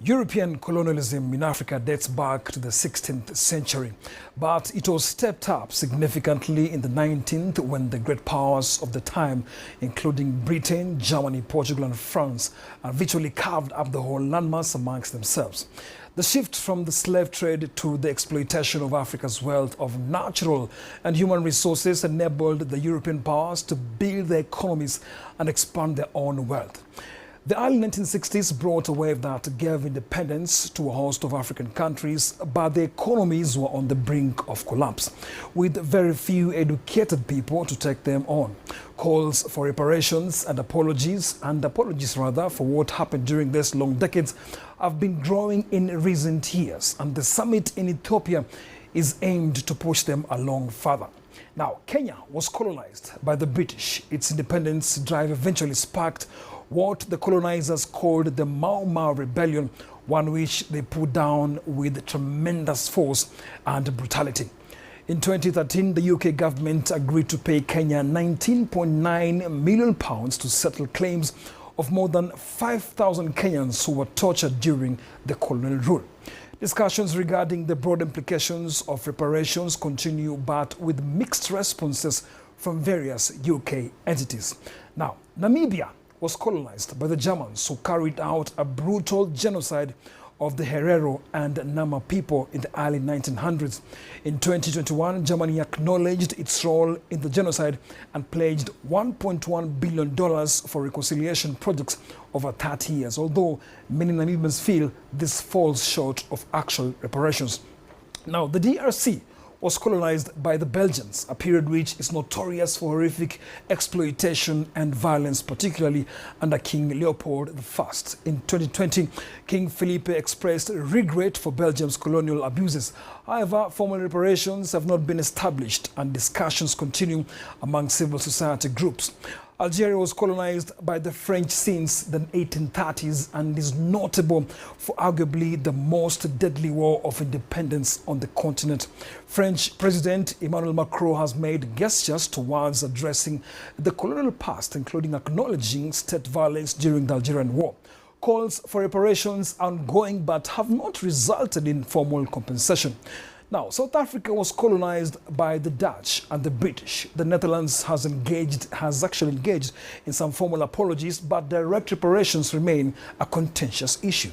European colonialism in Africa dates back to the 16th century, but it was stepped up significantly in the 19th when the great powers of the time, including Britain, Germany, Portugal and France, virtually carved up the whole landmass amongst themselves. The shift from the slave trade to the exploitation of Africa's wealth of natural and human resources enabled the European powers to build their economies and expand their own wealth. The early 1960s brought a wave that gave independence to a host of African countries, but the economies were on the brink of collapse, with very few educated people to take them on. Calls for reparations and apologies for what happened during these long decades have been growing in recent years, and the summit in Ethiopia is aimed to push them along further. Now, Kenya was colonized by the British. Its independence drive eventually sparked what the colonizers called the Mau Mau Rebellion, one which they put down with tremendous force and brutality. In 2013, the UK government agreed to pay Kenya £19.9 million to settle claims of more than 5,000 Kenyans who were tortured during the colonial rule. Discussions regarding the broad implications of reparations continue, but with mixed responses from various UK entities. Now, Namibia was colonized by the Germans, who carried out a brutal genocide of the Herero and Nama people in the early 1900s. In 2021, Germany acknowledged its role in the genocide and pledged $1.1 billion for reconciliation projects over 30 years, although many Namibians feel this falls short of actual reparations. Now, the DRC was colonized by the Belgians, a period which is notorious for horrific exploitation and violence, particularly under King Leopold I. In 2020, King Philippe expressed regret for Belgium's colonial abuses. However, formal reparations have not been established and discussions continue among civil society groups. Algeria was colonized by the French since the 1830s and is notable for arguably the most deadly war of independence on the continent. French President Emmanuel Macron has made gestures towards addressing the colonial past, including acknowledging state violence during the Algerian War. Calls for reparations are ongoing but have not resulted in formal compensation. Now, South Africa was colonized by the Dutch and the British. The Netherlands has actually engaged in some formal apologies, but direct reparations remain a contentious issue.